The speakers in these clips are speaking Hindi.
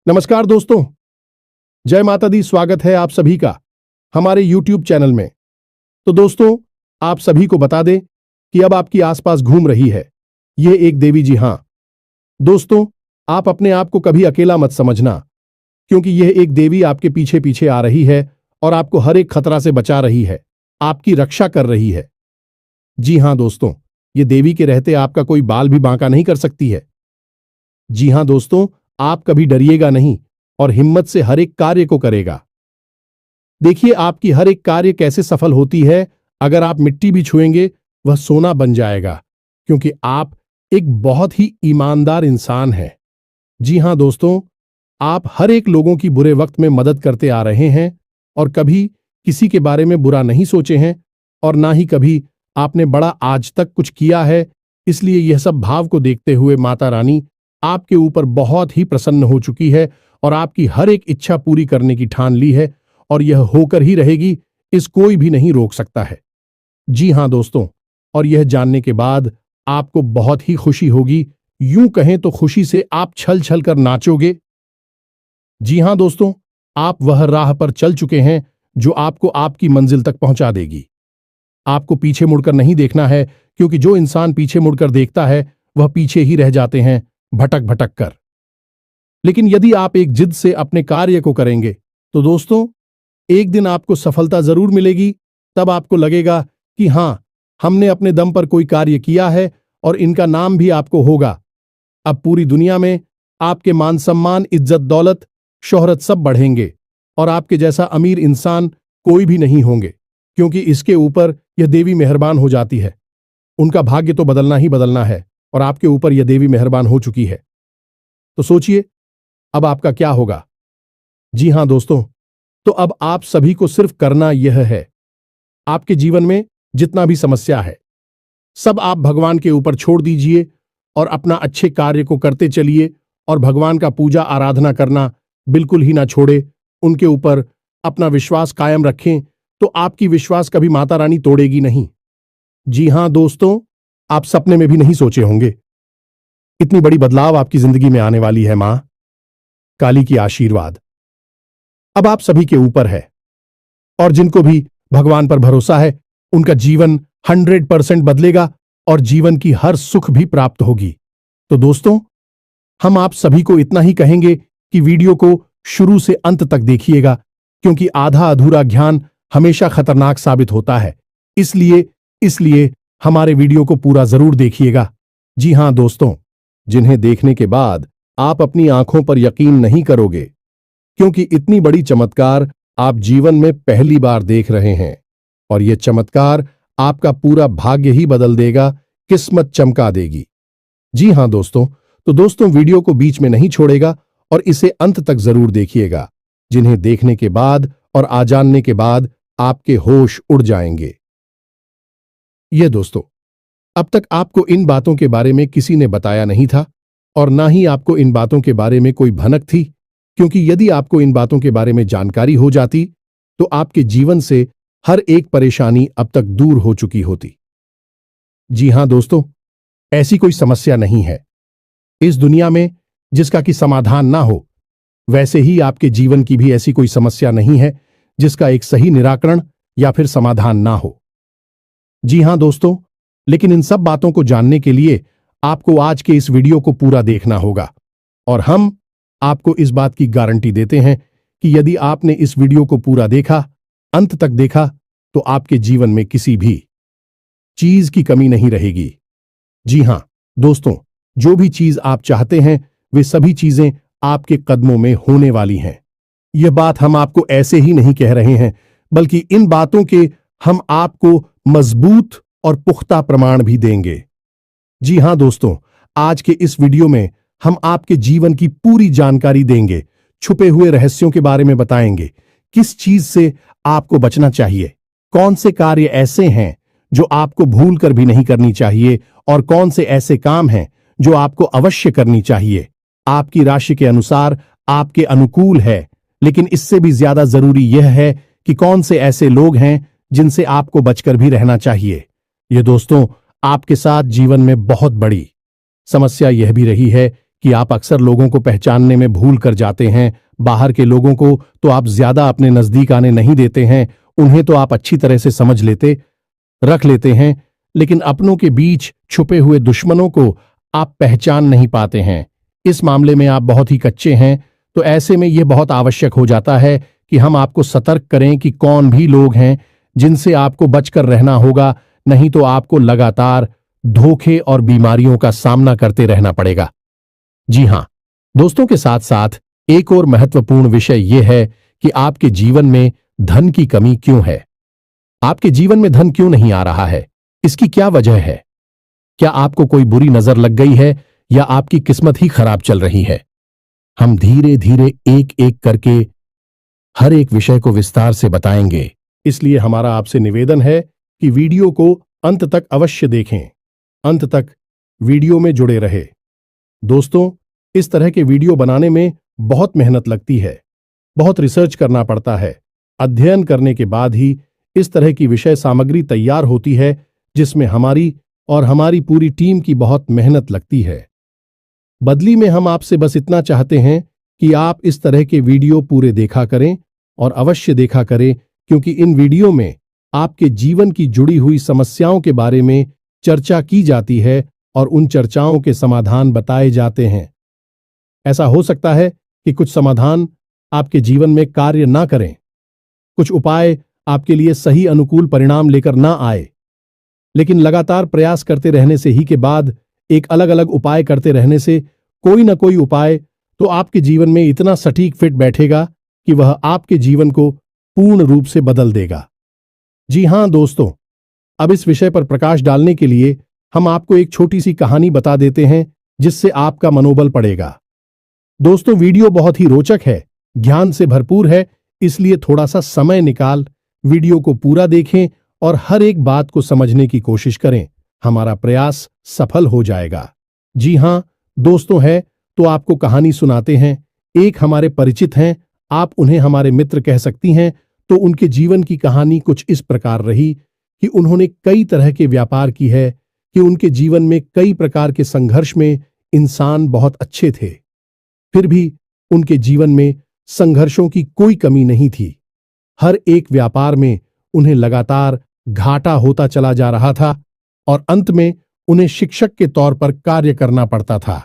नमस्कार दोस्तों, जय माता दी। स्वागत है आप सभी का हमारे YouTube चैनल में। तो दोस्तों, आप सभी को बता दें कि अब आपकी आसपास घूम रही है ये एक देवी। जी हां दोस्तों, आप अपने आप को कभी अकेला मत समझना, क्योंकि यह एक देवी आपके पीछे पीछे आ रही है और आपको हर एक खतरा से बचा रही है, आपकी रक्षा कर रही है। जी हां दोस्तों, ये देवी के रहते आपका कोई बाल भी बांका नहीं कर सकती है। जी हां दोस्तों, आप कभी डरिएगा नहीं और हिम्मत से हर एक कार्य को करेगा। देखिए आपकी हर एक कार्य कैसे सफल होती है। अगर आप मिट्टी भी छुएंगे वह सोना बन जाएगा, क्योंकि आप एक बहुत ही ईमानदार इंसान हैं। जी हां दोस्तों, आप हर एक लोगों की बुरे वक्त में मदद करते आ रहे हैं और कभी किसी के बारे में बुरा नहीं सोचे हैं और ना ही कभी आपने बड़ा आज तक कुछ किया है। इसलिए यह सब भाव को देखते हुए माता रानी आपके ऊपर बहुत ही प्रसन्न हो चुकी है और आपकी हर एक इच्छा पूरी करने की ठान ली है और यह होकर ही रहेगी। इस कोई भी नहीं रोक सकता है। जी हां दोस्तों, और यह जानने के बाद आपको बहुत ही खुशी होगी। यूं कहें तो खुशी से आप छल छल कर नाचोगे। जी हां दोस्तों, आप वह राह पर चल चुके हैं जो आपको आपकी मंजिल तक पहुंचा देगी। आपको पीछे मुड़कर नहीं देखना है, क्योंकि जो इंसान पीछे मुड़कर देखता है वह पीछे ही रह जाते हैं, भटक भटक कर। लेकिन यदि आप एक जिद से अपने कार्य को करेंगे तो दोस्तों, एक दिन आपको सफलता जरूर मिलेगी। तब आपको लगेगा कि हां, हमने अपने दम पर कोई कार्य किया है और इनका नाम भी आपको होगा। अब पूरी दुनिया में आपके मान सम्मान, इज्जत, दौलत, शोहरत सब बढ़ेंगे और आपके जैसा अमीर इंसान कोई भी नहीं होंगे, क्योंकि इसके ऊपर यह देवी मेहरबान हो जाती है। उनका भाग्य तो बदलना ही बदलना है और आपके ऊपर यह देवी मेहरबान हो चुकी है। तो सोचिए अब आपका क्या होगा। जी हां दोस्तों, तो अब आप सभी को सिर्फ करना यह है, आपके जीवन में जितना भी समस्या है सब आप भगवान के ऊपर छोड़ दीजिए और अपना अच्छे कार्य को करते चलिए और भगवान का पूजा आराधना करना बिल्कुल ही ना छोड़े। उनके ऊपर अपना विश्वास कायम रखें तो आपकी विश्वास कभी माता रानी तोड़ेगी नहीं। जी हां दोस्तों, आप सपने में भी नहीं सोचे होंगे इतनी बड़ी बदलाव आपकी जिंदगी में आने वाली है। मां काली की आशीर्वाद अब आप सभी के ऊपर है और जिनको भी भगवान पर भरोसा है उनका जीवन 100% बदलेगा और जीवन की हर सुख भी प्राप्त होगी। तो दोस्तों, हम आप सभी को इतना ही कहेंगे कि वीडियो को शुरू से अंत तक देखिएगा, क्योंकि आधा अधूरा ज्ञान हमेशा खतरनाक साबित होता है। इसलिए हमारे वीडियो को पूरा जरूर देखिएगा। जी हां दोस्तों, जिन्हें देखने के बाद आप अपनी आंखों पर यकीन नहीं करोगे, क्योंकि इतनी बड़ी चमत्कार आप जीवन में पहली बार देख रहे हैं और यह चमत्कार आपका पूरा भाग्य ही बदल देगा, किस्मत चमका देगी। जी हां दोस्तों, तो दोस्तों वीडियो को बीच में नहीं छोड़ेगा और इसे अंत तक जरूर देखिएगा, जिन्हें देखने के बाद और आ जानने के बाद आपके होश उड़ जाएंगे। ये दोस्तों, अब तक आपको इन बातों के बारे में किसी ने बताया नहीं था और ना ही आपको इन बातों के बारे में कोई भनक थी, क्योंकि यदि आपको इन बातों के बारे में जानकारी हो जाती तो आपके जीवन से हर एक परेशानी अब तक दूर हो चुकी होती। जी हां दोस्तों, ऐसी कोई समस्या नहीं है इस दुनिया में जिसका कि समाधान ना हो। वैसे ही आपके जीवन की भी ऐसी कोई समस्या नहीं है जिसका एक सही निराकरण या फिर समाधान ना हो। जी हां दोस्तों, लेकिन इन सब बातों को जानने के लिए आपको आज के इस वीडियो को पूरा देखना होगा और हम आपको इस बात की गारंटी देते हैं कि यदि आपने इस वीडियो को पूरा देखा, अंत तक देखा, तो आपके जीवन में किसी भी चीज की कमी नहीं रहेगी। जी हां दोस्तों, जो भी चीज आप चाहते हैं वे सभी चीजें आपके कदमों में होने वाली हैं। यह बात हम आपको ऐसे ही नहीं कह रहे हैं, बल्कि इन बातों के हम आपको मजबूत और पुख्ता प्रमाण भी देंगे। जी हां दोस्तों, आज के इस वीडियो में हम आपके जीवन की पूरी जानकारी देंगे, छुपे हुए रहस्यों के बारे में बताएंगे, किस चीज से आपको बचना चाहिए, कौन से कार्य ऐसे हैं जो आपको भूल कर भी नहीं करनी चाहिए और कौन से ऐसे काम हैं जो आपको अवश्य करनी चाहिए। आपकी राशि के अनुसार आपके अनुकूल है, लेकिन इससे भी ज्यादा जरूरी यह है कि कौन से ऐसे लोग हैं जिनसे आपको बचकर भी रहना चाहिए। ये दोस्तों, आपके साथ जीवन में बहुत बड़ी समस्या यह भी रही है कि आप अक्सर लोगों को पहचानने में भूल कर जाते हैं। बाहर के लोगों को तो आप ज्यादा अपने नजदीक आने नहीं देते हैं, उन्हें तो आप अच्छी तरह से समझ रख लेते हैं, लेकिन अपनों के बीच छुपे हुए दुश्मनों को आप पहचान नहीं पाते हैं। इस मामले में आप बहुत ही कच्चे हैं, तो ऐसे में यह बहुत आवश्यक हो जाता है कि हम आपको सतर्क करें कि कौन भी लोग हैं जिनसे आपको बचकर रहना होगा, नहीं तो आपको लगातार धोखे और बीमारियों का सामना करते रहना पड़ेगा। जी हां दोस्तों, के साथ साथ एक और महत्वपूर्ण विषय यह है कि आपके जीवन में धन की कमी क्यों है। आपके जीवन में धन क्यों नहीं आ रहा है, इसकी क्या वजह है? क्या आपको कोई बुरी नजर लग गई है या आपकी किस्मत ही खराब चल रही है? हम धीरे धीरे एक एक करके हर एक विषय को विस्तार से बताएंगे, इसलिए हमारा आपसे निवेदन है कि वीडियो को अंत तक अवश्य देखें, अंत तक वीडियो में जुड़े रहे। दोस्तों, इस तरह के वीडियो बनाने में बहुत मेहनत लगती है, बहुत रिसर्च करना पड़ता है। अध्ययन करने के बाद ही इस तरह की विषय सामग्री तैयार होती है, जिसमें हमारी पूरी टीम की बहुत मेहनत लगती है। बदली में हम आपसे बस इतना चाहते हैं कि आप इस तरह के वीडियो पूरे देखा करें, और अवश्य देखा करें, क्योंकि इन वीडियो में आपके जीवन की जुड़ी हुई समस्याओं के बारे में चर्चा की जाती है और उन चर्चाओं के समाधान बताए जाते हैं। ऐसा हो सकता है कि कुछ समाधान आपके जीवन में कार्य ना करें, कुछ उपाय आपके लिए सही अनुकूल परिणाम लेकर ना आए, लेकिन लगातार प्रयास करते रहने से ही के बाद एक अलग अलग उपाय करते रहने से कोई ना कोई उपाय तो आपके जीवन में इतना सटीक फिट बैठेगा कि वह आपके जीवन को पूर्ण रूप से बदल देगा। जी हां दोस्तों, अब इस विषय पर प्रकाश डालने के लिए हम आपको एक छोटी सी कहानी बता देते हैं, जिससे आपका मनोबल बढ़ेगा। दोस्तों, वीडियो बहुत ही रोचक है, ज्ञान से भरपूर है, इसलिए थोड़ा सा समय निकाल वीडियो को पूरा देखें और हर एक बात को समझने की कोशिश करें। हमारा प्रयास सफल हो जाएगा। जी हां दोस्तों, है तो आपको कहानी सुनाते हैं। एक हमारे परिचित हैं, आप उन्हें हमारे मित्र कह सकती हैं। तो उनके जीवन की कहानी कुछ इस प्रकार रही कि उन्होंने कई तरह के व्यापार की है, कि उनके जीवन में कई प्रकार के संघर्ष में इंसान बहुत अच्छे थे, फिर भी उनके जीवन में संघर्षों की कोई कमी नहीं थी। हर एक व्यापार में उन्हें लगातार घाटा होता चला जा रहा था और अंत में उन्हें शिक्षक के तौर पर कार्य करना पड़ता था।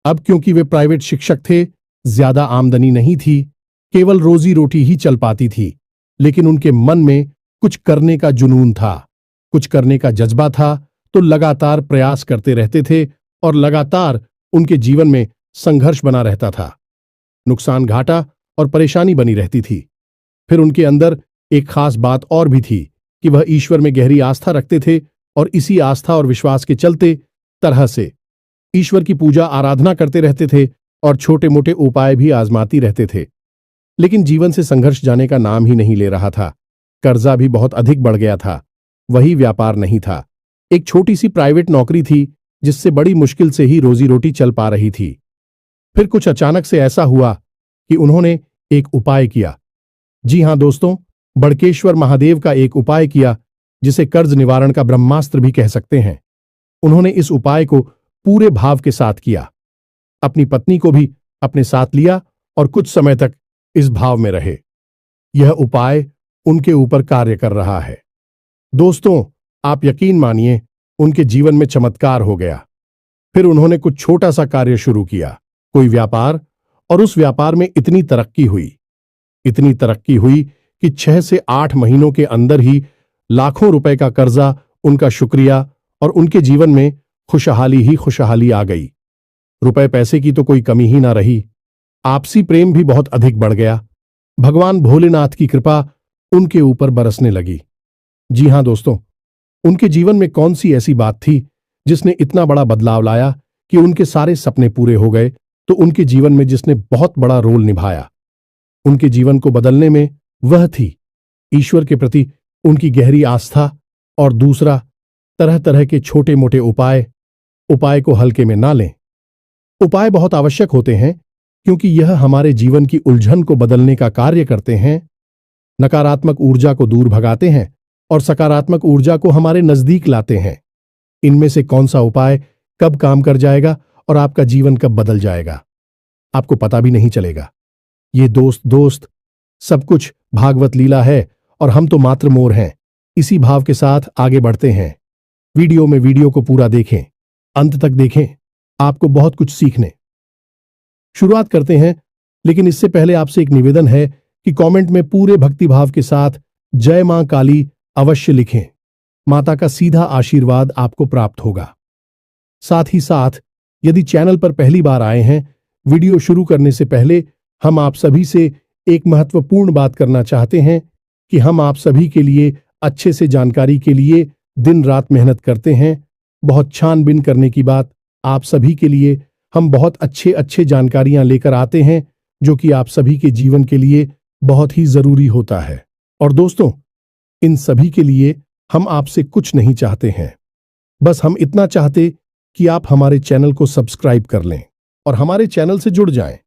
अब क्योंकि वे प्राइवेट शिक्षक थे, ज्यादा आमदनी नहीं थी, केवल रोजी रोटी ही चल पाती थी, लेकिन उनके मन में कुछ करने का जुनून था, कुछ करने का जज्बा था, तो लगातार प्रयास करते रहते थे और लगातार उनके जीवन में संघर्ष बना रहता था। नुकसान, घाटा और परेशानी बनी रहती थी। फिर उनके अंदर एक खास बात और भी थी कि वह ईश्वर में गहरी आस्था रखते थे और इसी आस्था और विश्वास के चलते तरह से ईश्वर की पूजा आराधना करते रहते थे और छोटे मोटे उपाय भी आजमाती रहते थे। लेकिन जीवन से संघर्ष जाने का नाम ही नहीं ले रहा था। कर्जा भी बहुत अधिक बढ़ गया था। वही व्यापार नहीं था, एक छोटी सी प्राइवेट नौकरी थी, जिससे बड़ी मुश्किल से ही रोजी रोटी चल पा रही थी। फिर कुछ अचानक से ऐसा हुआ कि उन्होंने एक उपाय किया। जी हां दोस्तों, बड़केश्वर महादेव का एक उपाय किया, जिसे कर्ज निवारण का ब्रह्मास्त्र भी कह सकते हैं। उन्होंने इस उपाय को पूरे भाव के साथ किया, अपनी पत्नी को भी अपने साथ लिया और कुछ समय तक इस भाव में रहे। यह उपाय उनके ऊपर कार्य कर रहा है। दोस्तों, आप यकीन मानिए, उनके जीवन में चमत्कार हो गया। फिर उन्होंने कुछ छोटा सा कार्य शुरू किया, कोई व्यापार, और उस व्यापार में इतनी तरक्की हुई कि 6 से 8 महीनों के अंदर ही लाखों रुपए का कर्जा, उनका शुक्रिया और उनके जीवन में खुशहाली ही खुशहाली आ गई। रुपए पैसे की तो कोई कमी ही ना रही। आपसी प्रेम भी बहुत अधिक बढ़ गया। भगवान भोलेनाथ की कृपा उनके ऊपर बरसने लगी। जी हां दोस्तों, उनके जीवन में कौन सी ऐसी बात थी जिसने इतना बड़ा बदलाव लाया कि उनके सारे सपने पूरे हो गए? तो उनके जीवन में जिसने बहुत बड़ा रोल निभाया उनके जीवन को बदलने में, वह थी ईश्वर के प्रति उनकी गहरी आस्था, और दूसरा तरह तरह के छोटे मोटे उपाय को हल्के में ना लें। उपाय बहुत आवश्यक होते हैं, क्योंकि यह हमारे जीवन की उलझन को बदलने का कार्य करते हैं, नकारात्मक ऊर्जा को दूर भगाते हैं और सकारात्मक ऊर्जा को हमारे नजदीक लाते हैं। इनमें से कौन सा उपाय कब काम कर जाएगा और आपका जीवन कब बदल जाएगा आपको पता भी नहीं चलेगा। ये दोस्त सब कुछ भागवत लीला है और हम तो मात्र मोर हैं। इसी भाव के साथ आगे बढ़ते हैं। वीडियो को पूरा देखें, अंत तक देखें, आपको बहुत कुछ सीखने शुरुआत करते हैं। लेकिन इससे पहले आपसे एक निवेदन है कि कमेंट में पूरे भक्तिभाव के साथ जय मां काली अवश्य लिखें। माता का सीधा आशीर्वाद आपको प्राप्त होगा। साथ ही साथ यदि चैनल पर पहली बार आए हैं, वीडियो शुरू करने से पहले हम आप सभी से एक महत्वपूर्ण बात करना चाहते हैं कि हम आप सभी के लिए अच्छे से जानकारी के लिए दिन रात मेहनत करते हैं। बहुत छानबीन करने की बात आप सभी के लिए हम बहुत अच्छे जानकारियां लेकर आते हैं जो कि आप सभी के जीवन के लिए बहुत ही जरूरी होता है। और दोस्तों, इन सभी के लिए हम आपसे कुछ नहीं चाहते हैं, बस हम इतना चाहते कि आप हमारे चैनल को सब्सक्राइब कर लें और हमारे चैनल से जुड़ जाएं,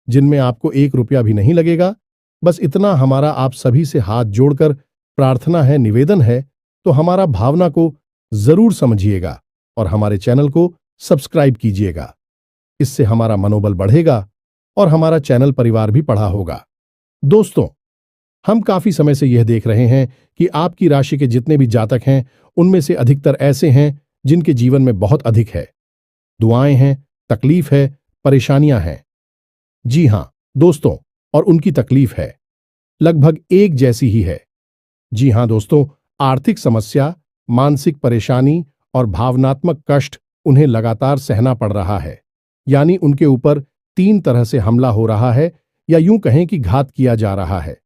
जिनमें आपको 1 रुपया भी नहीं लगेगा। बस इतना हमारा आप सभी से हाथ जोड़कर प्रार्थना है, निवेदन है, तो हमारा भावना को जरूर समझिएगा और हमारे चैनल को सब्सक्राइब कीजिएगा। इससे हमारा मनोबल बढ़ेगा और हमारा चैनल परिवार भी बढ़ा होगा। दोस्तों, हम काफी समय से यह देख रहे हैं कि आपकी राशि के जितने भी जातक हैं, उनमें से अधिकतर ऐसे हैं जिनके जीवन में बहुत अधिक है, दुआएं हैं, तकलीफ है, परेशानियां हैं। जी हां दोस्तों, और उनकी तकलीफ है लगभग एक जैसी ही है। जी हां दोस्तों, आर्थिक समस्या, मानसिक परेशानी और भावनात्मक कष्ट उन्हें लगातार सहना पड़ रहा है। यानी उनके ऊपर 3 तरह से हमला हो रहा है, या यूं कहें कि घात किया जा रहा है।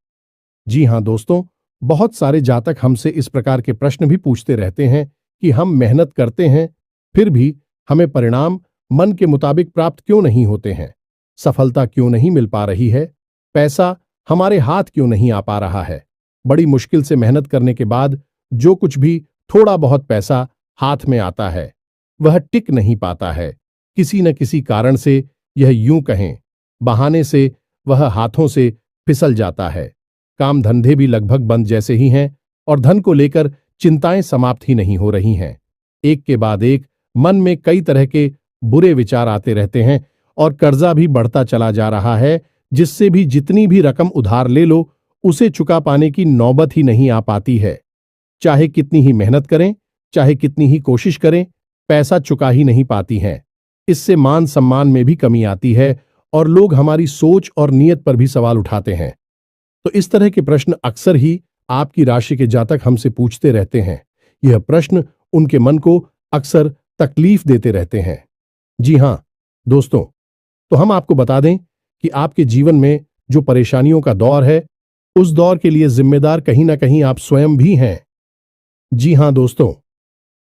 जी हां दोस्तों, बहुत सारे जातक हमसे इस प्रकार के प्रश्न भी पूछते रहते हैं कि हम मेहनत करते हैं, फिर भी हमें परिणाम मन के मुताबिक प्राप्त क्यों नहीं होते हैं, सफलता क्यों नहीं मिल पा रही है, पैसा हमारे हाथ क्यों नहीं आ पा रहा है। बड़ी मुश्किल से मेहनत करने के बाद जो कुछ भी थोड़ा बहुत पैसा हाथ में आता है, वह टिक नहीं पाता है। किसी न किसी कारण से, यह यूं कहें बहाने से, वह हाथों से फिसल जाता है। काम धंधे भी लगभग बंद जैसे ही हैं और धन को लेकर चिंताएं समाप्त ही नहीं हो रही हैं। एक के बाद एक मन में कई तरह के बुरे विचार आते रहते हैं और कर्जा भी बढ़ता चला जा रहा है, जिससे भी जितनी भी रकम उधार ले लो, उसे चुका पाने की नौबत ही नहीं आ पाती है। चाहे कितनी ही मेहनत करें, चाहे कितनी ही कोशिश करें, पैसा चुका ही नहीं पाती हैं। इससे मान सम्मान में भी कमी आती है और लोग हमारी सोच और नीयत पर भी सवाल उठाते हैं। तो इस तरह के प्रश्न अक्सर ही आपकी राशि के जातक हमसे पूछते रहते हैं। यह प्रश्न उनके मन को अक्सर तकलीफ देते रहते हैं। जी हां दोस्तों, तो हम आपको बता दें कि आपके जीवन में जो परेशानियों का दौर है, उस दौर के लिए जिम्मेदार कहीं ना कहीं आप स्वयं भी हैं। जी हां दोस्तों,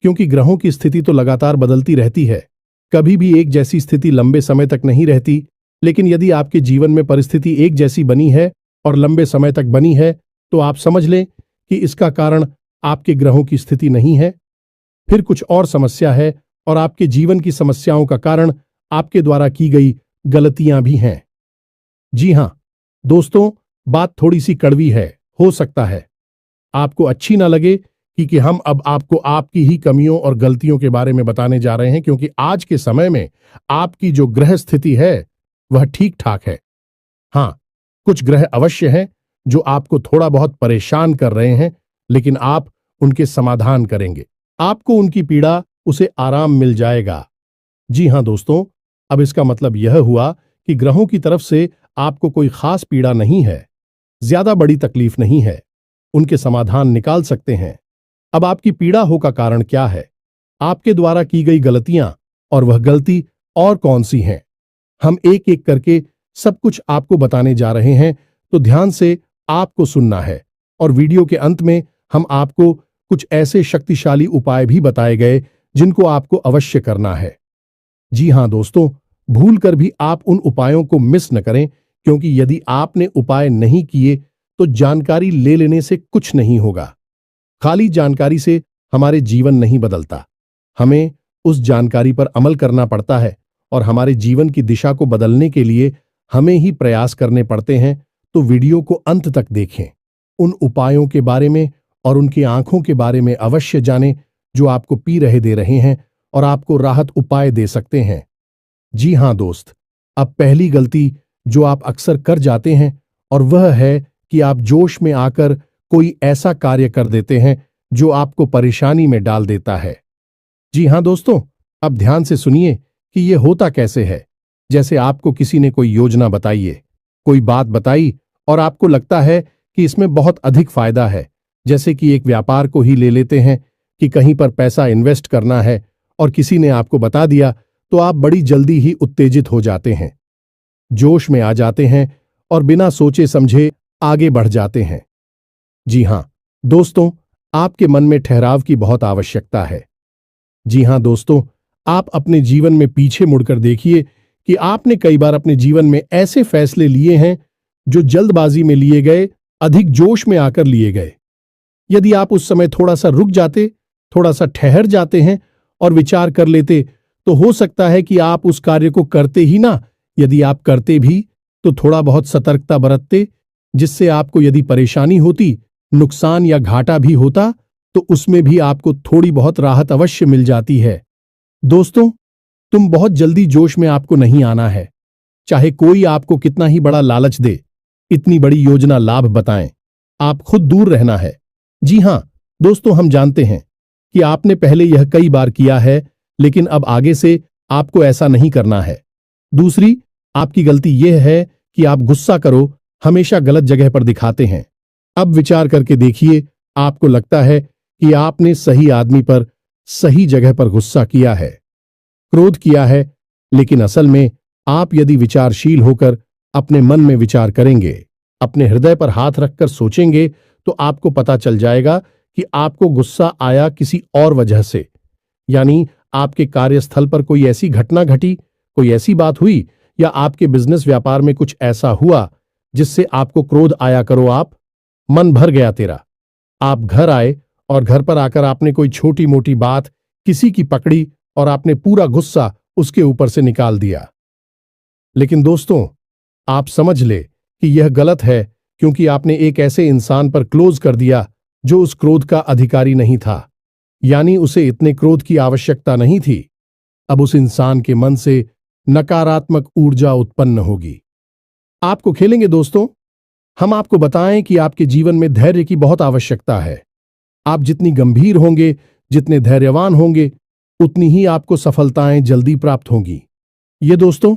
क्योंकि ग्रहों की स्थिति तो लगातार बदलती रहती है, कभी भी एक जैसी स्थिति लंबे समय तक नहीं रहती। लेकिन यदि आपके जीवन में परिस्थिति एक जैसी बनी है और लंबे समय तक बनी है, तो आप समझ लें कि इसका कारण आपके ग्रहों की स्थिति नहीं है, फिर कुछ और समस्या है, और आपके जीवन की समस्याओं का कारण आपके द्वारा की गई गलतियां भी हैं। जी हां दोस्तों, बात थोड़ी सी कड़वी है, हो सकता है आपको अच्छी ना लगे कि हम अब आपको आपकी ही कमियों और गलतियों के बारे में बताने जा रहे हैं, क्योंकि आज के समय में आपकी जो ग्रह स्थिति है वह ठीक ठाक है। हां, कुछ ग्रह अवश्य हैं जो आपको थोड़ा बहुत परेशान कर रहे हैं, लेकिन आप उनके समाधान करेंगे, आपको उनकी पीड़ा, उसे आराम मिल जाएगा। जी हां दोस्तों, अब इसका मतलब यह हुआ कि ग्रहों की तरफ से आपको कोई खास पीड़ा नहीं है, ज्यादा बड़ी तकलीफ नहीं है, उनके समाधान निकाल सकते हैं। अब आपकी पीड़ा हो का कारण क्या है, आपके द्वारा की गई गलतियां, और वह गलती और कौन सी हैं, हम एक एक करके सब कुछ आपको बताने जा रहे हैं। तो ध्यान से आपको सुनना है, और वीडियो के अंत में हम आपको कुछ ऐसे शक्तिशाली उपाय भी बताए गए जिनको आपको अवश्य करना है। जी हां दोस्तों, भूल कर भी आप उन उपायों को मिस न करें, क्योंकि यदि आपने उपाय नहीं किए तो जानकारी ले लेने से कुछ नहीं होगा। खाली जानकारी से हमारे जीवन नहीं बदलता, हमें उस जानकारी पर अमल करना पड़ता है, और हमारे जीवन की दिशा को बदलने के लिए हमें ही प्रयास करने पड़ते हैं। तो वीडियो को अंत तक देखें, उन उपायों के बारे में और उनकी आंखों के बारे में अवश्य जानें जो आपको पी रहे दे रहे हैं और आपको राहत उपाय दे सकते हैं। जी हां दोस्त, अब पहली गलती जो आप अक्सर कर जाते हैं और वह है कि आप जोश में आकर कोई ऐसा कार्य कर देते हैं जो आपको परेशानी में डाल देता है। जी हां दोस्तों, अब ध्यान से सुनिए कि यह होता कैसे है। जैसे आपको किसी ने कोई योजना बताई है, कोई बात बताई और आपको लगता है कि इसमें बहुत अधिक फायदा है। जैसे कि एक व्यापार को ही ले लेते हैं कि कहीं पर पैसा इन्वेस्ट करना है और किसी ने आपको बता दिया तो आप बड़ी जल्दी ही उत्तेजित हो जाते हैं, जोश में आ जाते हैं और बिना सोचे समझे आगे बढ़ जाते हैं। जी हां दोस्तों, आपके मन में ठहराव की बहुत आवश्यकता है। जी हां दोस्तों, आप अपने जीवन में पीछे मुड़कर देखिए कि आपने कई बार अपने जीवन में ऐसे फैसले लिए हैं जो जल्दबाजी में लिए गए, अधिक जोश में आकर लिए गए। यदि आप उस समय थोड़ा सा रुक जाते, थोड़ा सा ठहर जाते हैं और विचार कर लेते, तो हो सकता है कि आप उस कार्य को करते ही ना, यदि आप करते भी तो थोड़ा बहुत सतर्कता बरतते, जिससे आपको यदि परेशानी होती, नुकसान या घाटा भी होता, तो उसमें भी आपको थोड़ी बहुत राहत अवश्य मिल जाती है। दोस्तों, तुम बहुत जल्दी जोश में आपको नहीं आना है। चाहे कोई आपको कितना ही बड़ा लालच दे, इतनी बड़ी योजना लाभ बताएं, आप खुद दूर रहना है। जी हां दोस्तों, हम जानते हैं कि आपने पहले यह कई बार किया है, लेकिन अब आगे से आपको ऐसा नहीं करना है। दूसरी, आपकी गलती यह है कि आप गुस्सा करो हमेशा गलत जगह पर दिखाते हैं। अब विचार करके देखिए, आपको लगता है कि आपने सही आदमी पर सही जगह पर गुस्सा किया है, क्रोध किया है, लेकिन असल में आप यदि विचारशील होकर अपने मन में विचार करेंगे, अपने हृदय पर हाथ रखकर सोचेंगे, तो आपको पता चल जाएगा कि आपको गुस्सा आया किसी और वजह से। यानी आपके कार्यस्थल पर कोई ऐसी घटना घटी, कोई ऐसी बात हुई, या आपके बिजनेस व्यापार में कुछ ऐसा हुआ जिससे आपको क्रोध आया। करो आप, मन भर गया तेरा। आप घर आए और घर पर आकर आपने कोई छोटी मोटी बात किसी की पकड़ी और आपने पूरा गुस्सा उसके ऊपर से निकाल दिया। लेकिन दोस्तों, आप समझ ले कि यह गलत है, क्योंकि आपने एक ऐसे इंसान पर क्लोज कर दिया जो उस क्रोध का अधिकारी नहीं था। यानी उसे इतने क्रोध की आवश्यकता नहीं थी। अब उस इंसान के मन से नकारात्मक ऊर्जा उत्पन्न होगी। आपको खेलेंगे दोस्तों। हम आपको बताएं कि आपके जीवन में धैर्य की बहुत आवश्यकता है। आप जितनी गंभीर होंगे, जितने धैर्यवान होंगे, उतनी ही आपको सफलताएं जल्दी प्राप्त होंगी। ये दोस्तों,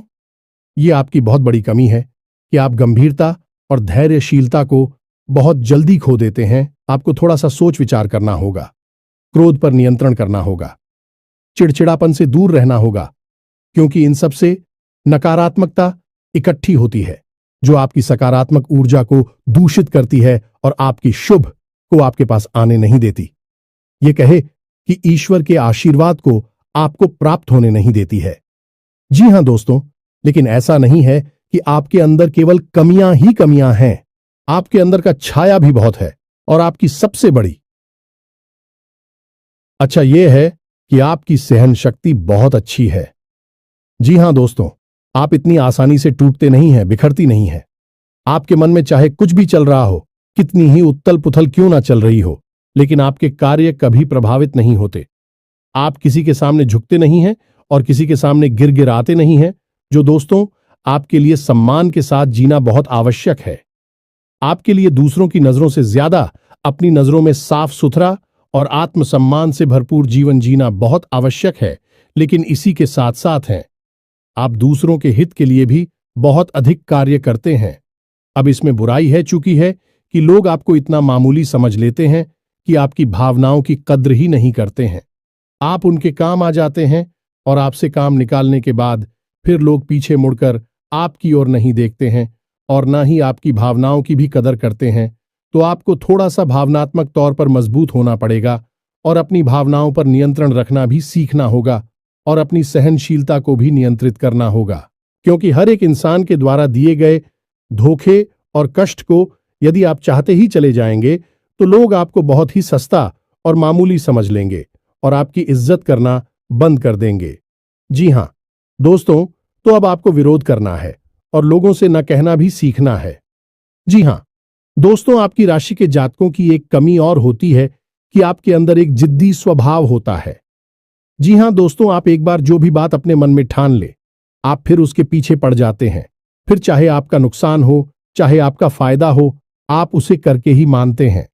ये आपकी बहुत बड़ी कमी है कि आप गंभीरता और धैर्यशीलता को बहुत जल्दी खो देते हैं। आपको थोड़ा सा सोच विचार करना होगा, क्रोध पर नियंत्रण करना होगा, चिड़चिड़ापन से दूर रहना होगा, क्योंकि इन सब से नकारात्मकता इकट्ठी होती है जो आपकी सकारात्मक ऊर्जा को दूषित करती है और आपकी शुभ को आपके पास आने नहीं देती। ये कहे कि ईश्वर के आशीर्वाद को आपको प्राप्त होने नहीं देती है। जी हां दोस्तों, लेकिन ऐसा नहीं है कि आपके अंदर केवल कमियां ही कमियां हैं। आपके अंदर का छाया भी बहुत है, और आपकी सबसे बड़ी अच्छा यह है कि आपकी सहन शक्ति बहुत अच्छी है। जी हां दोस्तों, आप इतनी आसानी से टूटते नहीं हैं, बिखरती नहीं है। आपके मन में चाहे कुछ भी चल रहा हो, कितनी ही उत्तल पुथल क्यों ना चल रही हो, लेकिन आपके कार्य कभी प्रभावित नहीं होते। आप किसी के सामने झुकते नहीं हैं और किसी के सामने गिड़गिड़ाते नहीं हैं, जो दोस्तों आपके लिए सम्मान के साथ जीना बहुत आवश्यक है। आपके लिए दूसरों की नजरों से ज्यादा अपनी नजरों में साफ सुथरा और आत्मसम्मान से भरपूर जीवन जीना बहुत आवश्यक है। लेकिन इसी के साथ साथ हैं, आप दूसरों के हित के लिए भी बहुत अधिक कार्य करते हैं। अब इसमें बुराई है चूंकि है कि लोग आपको इतना मामूली समझ लेते हैं कि आपकी भावनाओं की कद्र ही नहीं करते हैं। आप उनके काम आ जाते हैं और आपसे काम निकालने के बाद फिर लोग पीछे मुड़कर आपकी ओर नहीं देखते हैं और ना ही आपकी भावनाओं की भी कदर करते हैं। तो आपको थोड़ा सा भावनात्मक तौर पर मजबूत होना पड़ेगा और अपनी भावनाओं पर नियंत्रण रखना भी सीखना होगा और अपनी सहनशीलता को भी नियंत्रित करना होगा, क्योंकि हर एक इंसान के द्वारा दिए गए धोखे और कष्ट को यदि आप चाहते ही चले जाएंगे तो लोग आपको बहुत ही सस्ता और मामूली समझ लेंगे और आपकी इज्जत करना बंद कर देंगे। जी हां दोस्तों, तो अब आपको विरोध करना है और लोगों से न कहना भी सीखना है। जी हां दोस्तों, आपकी राशि के जातकों की एक कमी और होती है कि आपके अंदर एक जिद्दी स्वभाव होता है। जी हां दोस्तों, आप एक बार जो भी बात अपने मन में ठान ले, आप फिर उसके पीछे पड़ जाते हैं। फिर चाहे आपका नुकसान हो, चाहे आपका फायदा हो, आप उसे करके ही मानते हैं।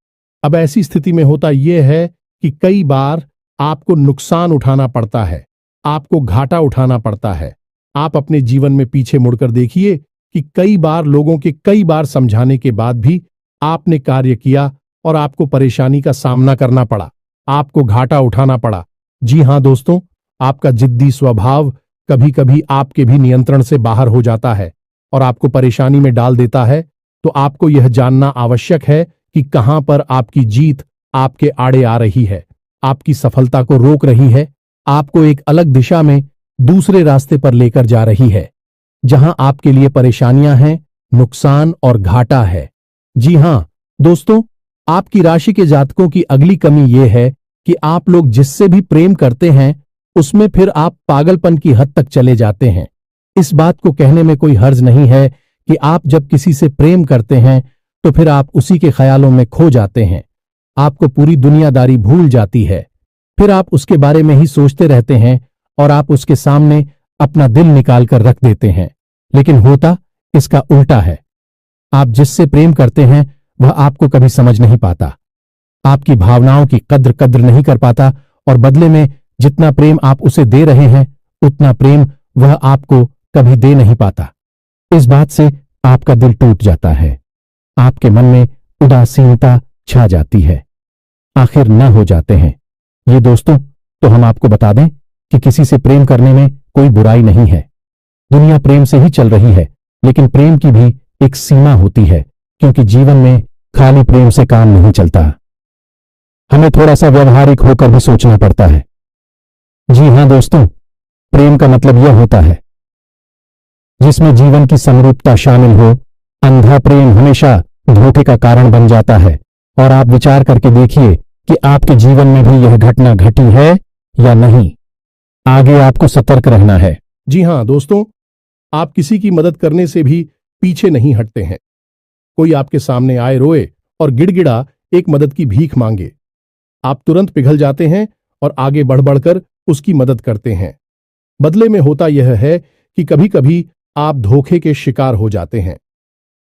अब ऐसी स्थिति में होता यह है कि कई बार आपको नुकसान उठाना पड़ता है, आपको घाटा उठाना पड़ता है। आप अपने जीवन में पीछे मुड़कर देखिए कि कई बार लोगों के कई बार समझाने के बाद भी आपने कार्य किया और आपको परेशानी का सामना करना पड़ा, आपको घाटा उठाना पड़ा। जी हां दोस्तों, आपका जिद्दी स्वभाव कभी कभी आपके भी नियंत्रण से बाहर हो जाता है और आपको परेशानी में डाल देता है। तो आपको यह जानना आवश्यक है कि कहां पर आपकी जीत आपके आड़े आ रही है, आपकी सफलता को रोक रही है, आपको एक अलग दिशा में दूसरे रास्ते पर लेकर जा रही है, जहां आपके लिए परेशानियां हैं, नुकसान और घाटा है। जी हां दोस्तों, आपकी राशि के जातकों की अगली कमी यह है कि आप लोग जिससे भी प्रेम करते हैं उसमें फिर आप पागलपन की हद तक चले जाते हैं। इस बात को कहने में कोई हर्ज नहीं है कि आप जब किसी से प्रेम करते हैं तो फिर आप उसी के ख्यालों में खो जाते हैं, आपको पूरी दुनियादारी भूल जाती है, फिर आप उसके बारे में ही सोचते रहते हैं और आप उसके सामने अपना दिल निकाल कर रख देते हैं। लेकिन होता इसका उल्टा है। आप जिससे प्रेम करते हैं वह आपको कभी समझ नहीं पाता, आपकी भावनाओं की कद्र नहीं कर पाता और बदले में जितना प्रेम आप उसे दे रहे हैं उतना प्रेम वह आपको कभी दे नहीं पाता। इस बात से आपका दिल टूट जाता है, आपके मन में उदासीनता छा जाती है, आखिर न हो जाते हैं। ये दोस्तों, तो हम आपको बता दें कि किसी से प्रेम करने में कोई बुराई नहीं है। दुनिया प्रेम से ही चल रही है, लेकिन प्रेम की भी एक सीमा होती है, क्योंकि जीवन में खाली प्रेम से काम नहीं चलता। हमें थोड़ा सा व्यवहारिक होकर भी सोचना पड़ता है। जी हां दोस्तों, प्रेम का मतलब यह होता है जिसमें जीवन की समरूपता शामिल हो। अंधा प्रेम हमेशा धोखे का कारण बन जाता है और आप विचार करके देखिए कि आपके जीवन में भी यह घटना घटी है या नहीं। आगे आपको सतर्क रहना है। जी हां दोस्तों, आप किसी की मदद करने से भी पीछे नहीं हटते हैं। कोई आपके सामने आए, रोए और गिड़गिड़ा एक मदद की भीख मांगे, आप तुरंत पिघल जाते हैं और आगे बढ़ बढ़कर उसकी मदद करते हैं। बदले में होता यह है कि कभी कभी आप धोखे के शिकार हो जाते हैं।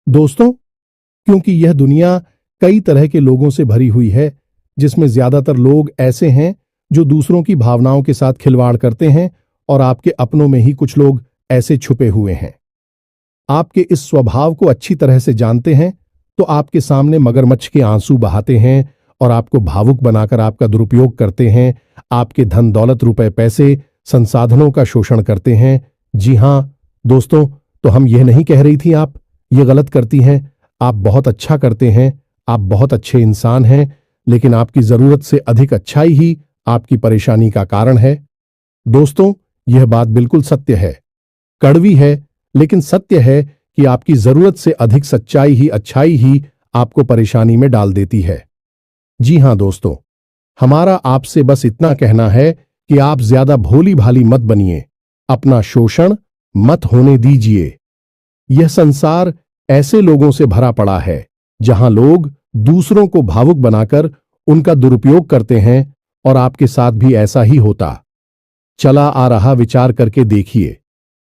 दोस्तों, क्योंकि यह दुनिया कई तरह के लोगों से भरी हुई है, जिसमें ज्यादातर लोग ऐसे हैं जो दूसरों की भावनाओं के साथ खिलवाड़ करते हैं और आपके अपनों में ही कुछ लोग ऐसे छुपे हुए हैं। आपके इस स्वभाव को अच्छी तरह से जानते हैं तो आपके सामने मगरमच्छ के आंसू बहाते हैं और आपको भावुक बनाकर आपका दुरुपयोग करते हैं, आपके धन दौलत, रुपए पैसे, संसाधनों का शोषण करते हैं। जी हां दोस्तों, तो हम यह नहीं कह रही थी आप ये गलत करती हैं, आप बहुत अच्छा करते हैं, आप बहुत अच्छे इंसान हैं, लेकिन आपकी जरूरत से अधिक अच्छाई ही आपकी परेशानी का कारण है। दोस्तों, यह बात बिल्कुल सत्य है, कड़वी है, लेकिन सत्य है कि आपकी जरूरत से अधिक सच्चाई ही, अच्छाई ही आपको परेशानी में डाल देती है। जी हां दोस्तों, हमारा आपसे बस इतना कहना है कि आप ज्यादा भोली भाली मत बनिए, अपना शोषण मत होने दीजिए। यह संसार ऐसे लोगों से भरा पड़ा है जहां लोग दूसरों को भावुक बनाकर उनका दुरुपयोग करते हैं और आपके साथ भी ऐसा ही होता चला आ रहा। विचार करके देखिए,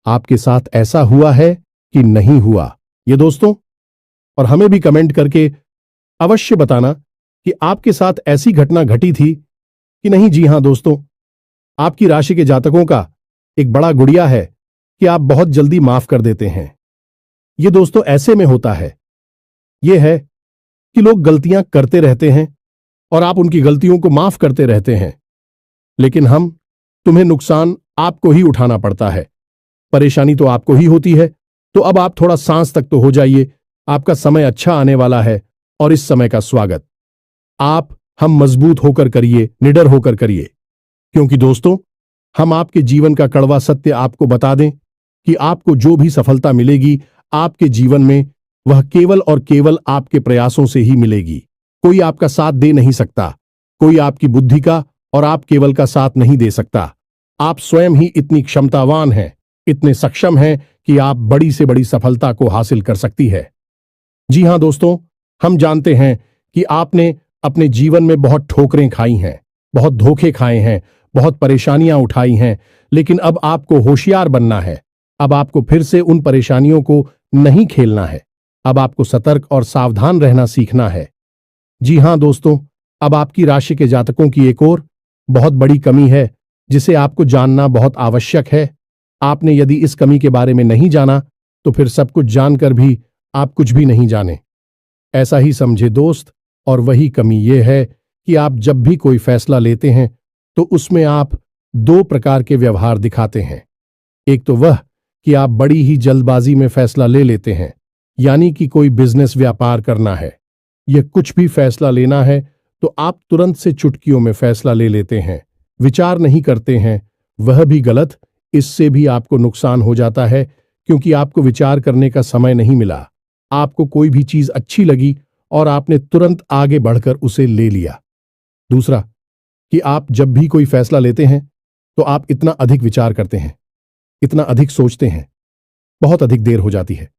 आपके साथ ऐसा हुआ है कि नहीं हुआ ये दोस्तों, और हमें भी कमेंट करके अवश्य बताना कि आपके साथ ऐसी घटना घटी थी कि नहीं। जी हां दोस्तों, आपकी राशि के जातकों का एक बड़ा गुड़िया है कि आप बहुत जल्दी माफ कर देते हैं। ये दोस्तों ऐसे में होता है, यह है कि लोग गलतियां करते रहते हैं और आप उनकी गलतियों को माफ करते रहते हैं, लेकिन तुम्हें नुकसान आपको ही उठाना पड़ता है, परेशानी तो आपको ही होती है। तो अब आप थोड़ा सांस तक तो हो जाइए, आपका समय अच्छा आने वाला है और इस समय का स्वागत हम मजबूत होकर करिए, निडर होकर करिए, क्योंकि दोस्तों हम आपके जीवन का कड़वा सत्य आपको बता दें कि आपको जो भी सफलता मिलेगी आपके जीवन में, वह केवल और केवल आपके प्रयासों से ही मिलेगी। कोई आपका साथ दे नहीं सकता, कोई आपकी बुद्धि का और आप केवल का साथ नहीं दे सकता। आप स्वयं ही इतनी क्षमतावान हैं, इतने सक्षम हैं कि आप बड़ी से बड़ी सफलता को हासिल कर सकती है। जी हां दोस्तों, हम जानते हैं कि आपने अपने जीवन में बहुत ठोकरें खाई हैं, बहुत धोखे खाए हैं, बहुत परेशानियां उठाई हैं, लेकिन अब आपको होशियार बनना है। अब आपको फिर से उन परेशानियों को नहीं खेलना है। अब आपको सतर्क और सावधान रहना सीखना है। जी हां दोस्तों, अब आपकी राशि के जातकों की एक और बहुत बड़ी कमी है जिसे आपको जानना बहुत आवश्यक है। आपने यदि इस कमी के बारे में नहीं जाना तो फिर सब कुछ जानकर भी आप कुछ भी नहीं जाने, ऐसा ही समझे दोस्त। और वही कमी यह है कि आप जब भी कोई फैसला लेते हैं तो उसमें आप दो प्रकार के व्यवहार दिखाते हैं। एक तो वह कि आप बड़ी ही जल्दबाजी में फैसला ले लेते हैं, यानी कि कोई बिजनेस व्यापार करना है या कुछ भी फैसला लेना है तो आप तुरंत से चुटकियों में फैसला ले लेते हैं, विचार नहीं करते हैं। वह भी गलत, इससे भी आपको नुकसान हो जाता है क्योंकि आपको विचार करने का समय नहीं मिला। आपको कोई भी चीज अच्छी लगी और आपने तुरंत आगे बढ़कर उसे ले लिया। दूसरा कि आप जब भी कोई फैसला लेते हैं तो आप इतना अधिक विचार करते हैं, इतना अधिक सोचते हैं, बहुत अधिक देर हो जाती है।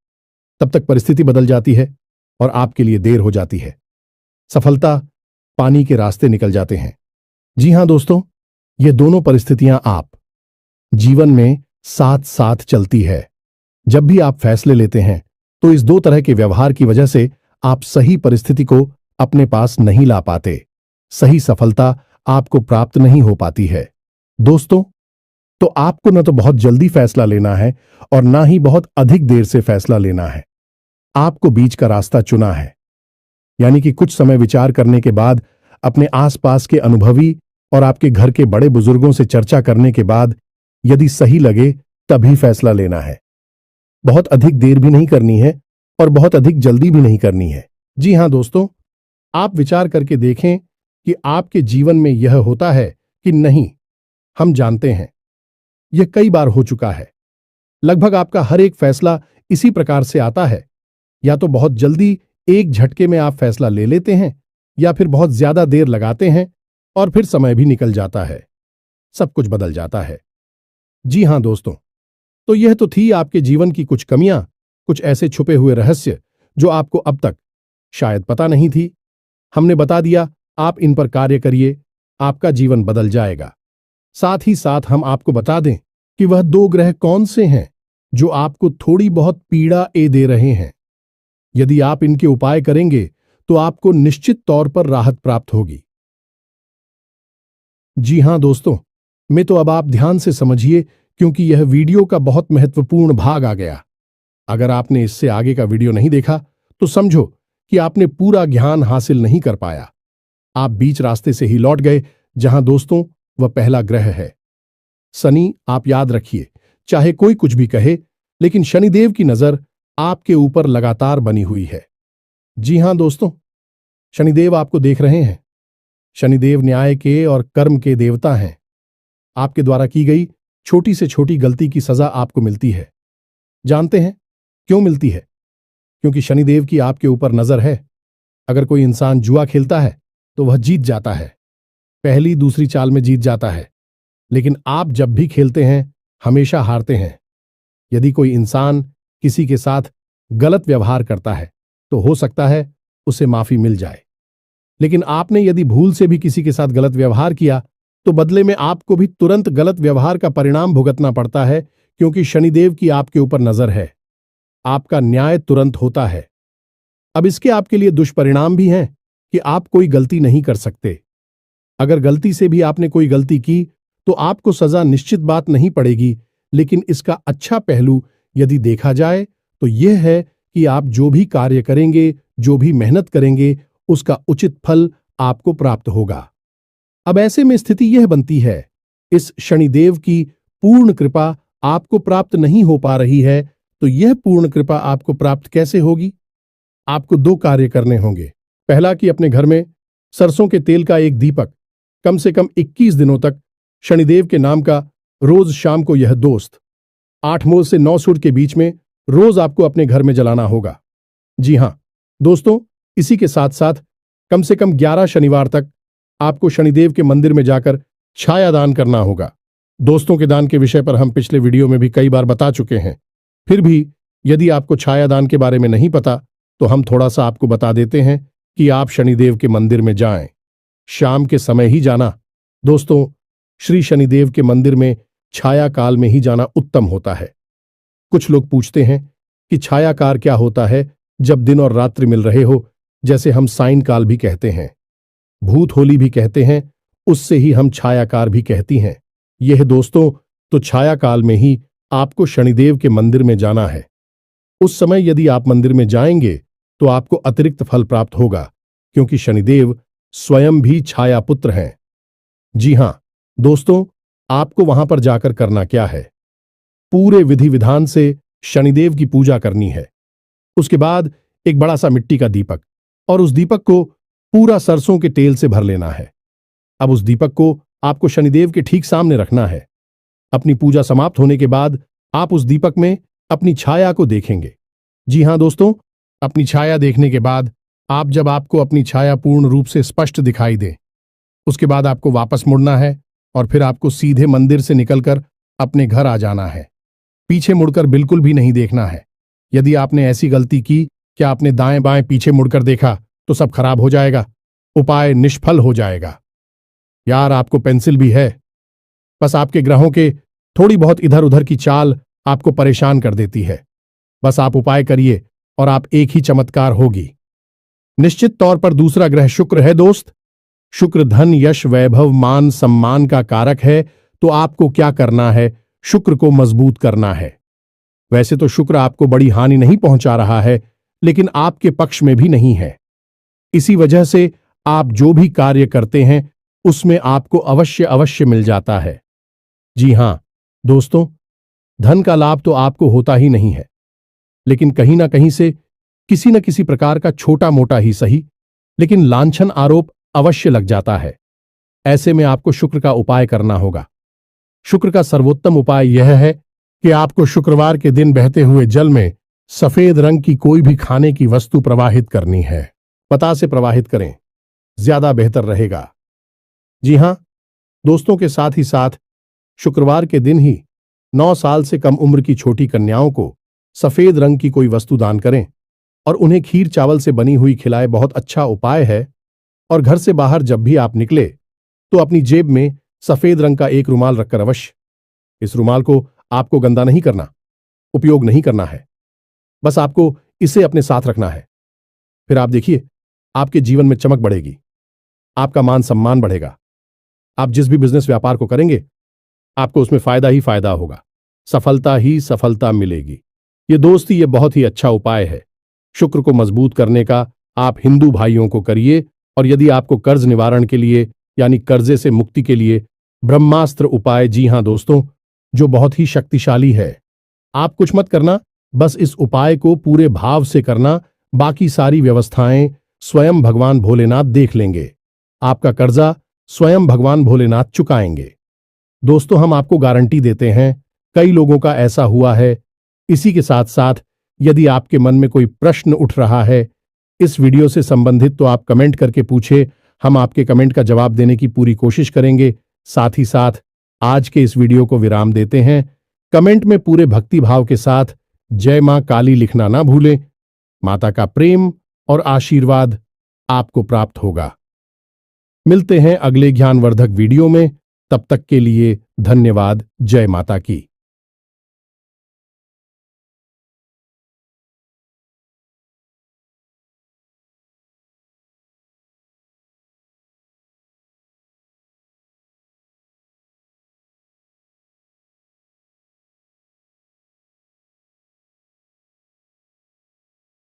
तब तक परिस्थिति बदल जाती है और आपके लिए देर हो जाती है। सफलता पानी के रास्ते निकल जाते हैं। जी हां दोस्तों, ये दोनों परिस्थितियां आप जीवन में साथ साथ चलती है। जब भी आप फैसले लेते हैं तो इस दो तरह के व्यवहार की वजह से आप सही परिस्थिति को अपने पास नहीं ला पाते, सही सफलता आपको प्राप्त नहीं हो पाती है। दोस्तों, तो आपको न तो बहुत जल्दी फैसला लेना है और ना ही बहुत अधिक देर से फैसला लेना है। आपको बीच का रास्ता चुना है, यानी कि कुछ समय विचार करने के बाद अपने आसपास के अनुभवी और आपके घर के बड़े बुजुर्गों से चर्चा करने के बाद यदि सही लगे तभी फैसला लेना है। बहुत अधिक देर भी नहीं करनी है और बहुत अधिक जल्दी भी नहीं करनी है। जी हां दोस्तों, आप विचार करके देखें कि आपके जीवन में यह होता है कि नहीं। हम जानते हैं यह कई बार हो चुका है। लगभग आपका हर एक फैसला इसी प्रकार से आता है, या तो बहुत जल्दी एक झटके में आप फैसला ले लेते हैं या फिर बहुत ज्यादा देर लगाते हैं और फिर समय भी निकल जाता है, सब कुछ बदल जाता है। जी हां दोस्तों, तो यह तो थी आपके जीवन की कुछ कमियां, कुछ ऐसे छुपे हुए रहस्य जो आपको अब तक शायद पता नहीं थी। हमने बता दिया, आप इन पर कार्य करिए, आपका जीवन बदल जाएगा। साथ ही साथ हम आपको बता दें कि वह दो ग्रह कौन से हैं जो आपको थोड़ी बहुत पीड़ा दे रहे हैं। यदि आप इनके उपाय करेंगे तो आपको निश्चित तौर पर राहत प्राप्त होगी। जी हां दोस्तों, मैं तो अब आप ध्यान से समझिए क्योंकि यह वीडियो का बहुत महत्वपूर्ण भाग आ गया। अगर आपने इससे आगे का वीडियो नहीं देखा तो समझो कि आपने पूरा ज्ञान हासिल नहीं कर पाया। आप बीच रास्ते से ही लौट गए। जहां दोस्तों वह पहला ग्रह है शनि। आप याद रखिए, चाहे कोई कुछ भी कहे, लेकिन शनिदेव की नजर आपके ऊपर लगातार बनी हुई है। जी हां दोस्तों, शनिदेव आपको देख रहे हैं। शनिदेव न्याय के और कर्म के देवता हैं। आपके द्वारा की गई छोटी से छोटी गलती की सजा आपको मिलती है। जानते हैं क्यों मिलती है? क्योंकि शनिदेव की आपके ऊपर नजर है। अगर कोई इंसान जुआ खेलता है तो वह जीत जाता है, पहली दूसरी चाल में जीत जाता है, लेकिन आप जब भी खेलते हैं हमेशा हारते हैं। यदि कोई इंसान किसी के साथ गलत व्यवहार करता है तो हो सकता है उसे माफी मिल जाए, लेकिन आपने यदि भूल से भी किसी के साथ गलत व्यवहार किया तो बदले में आपको भी तुरंत गलत व्यवहार का परिणाम भुगतना पड़ता है, क्योंकि शनिदेव की आपके ऊपर नजर है। आपका न्याय तुरंत होता है। अब इसके आपके लिए दुष्परिणाम भी हैं कि आप कोई गलती नहीं कर सकते। अगर गलती से भी आपने कोई गलती की तो आपको सजा निश्चित बात नहीं पड़ेगी, लेकिन इसका अच्छा पहलू यदि देखा जाए तो यह है कि आप जो भी कार्य करेंगे, जो भी मेहनत करेंगे, उसका उचित फल आपको प्राप्त होगा। अब ऐसे में स्थिति यह बनती है, इस शनिदेव की पूर्ण कृपा आपको प्राप्त नहीं हो पा रही है, तो यह पूर्ण कृपा आपको प्राप्त कैसे होगी? आपको दो कार्य करने होंगे। पहला कि अपने घर में सरसों के तेल का एक दीपक कम से कम 21 दिनों तक शनिदेव के नाम का रोज शाम को यह दोस्त 8 मोल से 9 सूर्य के बीच में रोज आपको अपने घर में जलाना होगा। जी हां दोस्तों, इसी के साथ साथ कम से कम 11 शनिवार तक आपको शनिदेव के मंदिर में जाकर छाया दान करना होगा। दोस्तों के दान के विषय पर हम पिछले वीडियो में भी कई बार बता चुके हैं। फिर भी यदि आपको छाया दान के बारे में नहीं पता तो हम थोड़ा सा आपको बता देते हैं कि आप शनिदेव के मंदिर में जाएं। शाम के समय ही जाना। दोस्तों, श्री शनिदेव के मंदिर में छाया काल में ही जाना उत्तम होता है। कुछ लोग पूछते हैं कि छायाकार क्या होता है जब दिन और रात्रि मिल रहे हो, जैसे हम साइन काल भी कहते हैं, भूत होली भी कहते हैं, उससे ही हम छायाकार भी कहती हैं। यह दोस्तों, तो छाया काल में ही आपको शनिदेव के मंदिर में जाना है। उस समय यदि आप मंदिर में जाएंगे तो आपको अतिरिक्त फल प्राप्त होगा, क्योंकि शनिदेव स्वयं भी छाया पुत्र हैं। जी हां दोस्तों, आपको वहां पर जाकर करना क्या है, पूरे विधि विधान से शनिदेव की पूजा करनी है। उसके बाद एक बड़ा सा मिट्टी का दीपक, और उस दीपक को पूरा सरसों के तेल से भर लेना है। अब उस दीपक को आपको शनिदेव के ठीक सामने रखना है। अपनी पूजा समाप्त होने के बाद आप उस दीपक में अपनी छाया को देखेंगे। जी हां दोस्तों, अपनी छाया देखने के बाद जब आपको अपनी छाया पूर्ण रूप से स्पष्ट दिखाई दे, उसके बाद आपको वापस मुड़ना है और फिर आपको सीधे मंदिर से निकलकर अपने घर आ जाना है। पीछे मुड़कर बिल्कुल भी नहीं देखना है। यदि आपने ऐसी गलती की कि आपने दाएं बाएं पीछे मुड़कर देखा तो सब खराब हो जाएगा, उपाय निष्फल हो जाएगा। यार, आपको पेंसिल भी है, बस आपके ग्रहों के थोड़ी बहुत इधर उधर की चाल आपको परेशान कर देती है। बस आप उपाय करिए और आप एक ही चमत्कार होगी। निश्चित तौर पर दूसरा ग्रह शुक्र है दोस्त। शुक्र धन, यश, वैभव, मान सम्मान का कारक है। तो आपको क्या करना है, शुक्र को मजबूत करना है। वैसे तो शुक्र आपको बड़ी हानि नहीं पहुंचा रहा है, लेकिन आपके पक्ष में भी नहीं है। इसी वजह से आप जो भी कार्य करते हैं उसमें आपको अवश्य अवश्य मिल जाता है। जी हां दोस्तों, धन का लाभ तो आपको होता ही नहीं है, लेकिन कहीं ना कहीं से किसी न किसी प्रकार का छोटा मोटा ही सही, लेकिन लांछन आरोप अवश्य लग जाता है। ऐसे में आपको शुक्र का उपाय करना होगा। शुक्र का सर्वोत्तम उपाय यह है कि आपको शुक्रवार के दिन बहते हुए जल में सफेद रंग की कोई भी खाने की वस्तु प्रवाहित करनी है। पता से प्रवाहित करें, ज्यादा बेहतर रहेगा। जी हां दोस्तों, के साथ ही साथ शुक्रवार के दिन ही 9 साल से कम उम्र की छोटी कन्याओं को सफेद रंग की कोई वस्तु दान करें और उन्हें खीर चावल से बनी हुई खिलाए। बहुत अच्छा उपाय है। और घर से बाहर जब भी आप निकले तो अपनी जेब में सफेद रंग का एक रुमाल रखकर अवश्य, इस रुमाल को आपको गंदा नहीं करना, उपयोग नहीं करना है, बस आपको इसे अपने साथ रखना है। फिर आप देखिए, आपके जीवन में चमक बढ़ेगी, आपका मान सम्मान बढ़ेगा। आप जिस भी बिजनेस व्यापार को करेंगे आपको उसमें फायदा ही फायदा होगा, सफलता ही सफलता मिलेगी। ये दोस्ती, ये बहुत ही अच्छा उपाय है शुक्र को मजबूत करने का। आप हिंदू भाइयों को करिए। और यदि आपको कर्ज निवारण के लिए, यानी कर्जे से मुक्ति के लिए, ब्रह्मास्त्र उपाय, जी हां दोस्तों, जो बहुत ही शक्तिशाली है। आप कुछ मत करना, बस इस उपाय को पूरे भाव से करना। बाकी सारी व्यवस्थाएं स्वयं भगवान भोलेनाथ देख लेंगे। आपका कर्जा स्वयं भगवान भोलेनाथ चुकाएंगे। दोस्तों, हम आपको गारंटी देते हैं, कई लोगों का ऐसा हुआ है। इसी के साथ साथ यदि आपके मन में कोई प्रश्न उठ रहा है इस वीडियो से संबंधित, तो आप कमेंट करके पूछे। हम आपके कमेंट का जवाब देने की पूरी कोशिश करेंगे। साथ ही साथ आज के इस वीडियो को विराम देते हैं। कमेंट में पूरे भक्ति भाव के साथ जय मां काली लिखना ना भूलें। माता का प्रेम और आशीर्वाद आपको प्राप्त होगा। मिलते हैं अगले ज्ञानवर्धक वीडियो में। तब तक के लिए धन्यवाद। जय माता की।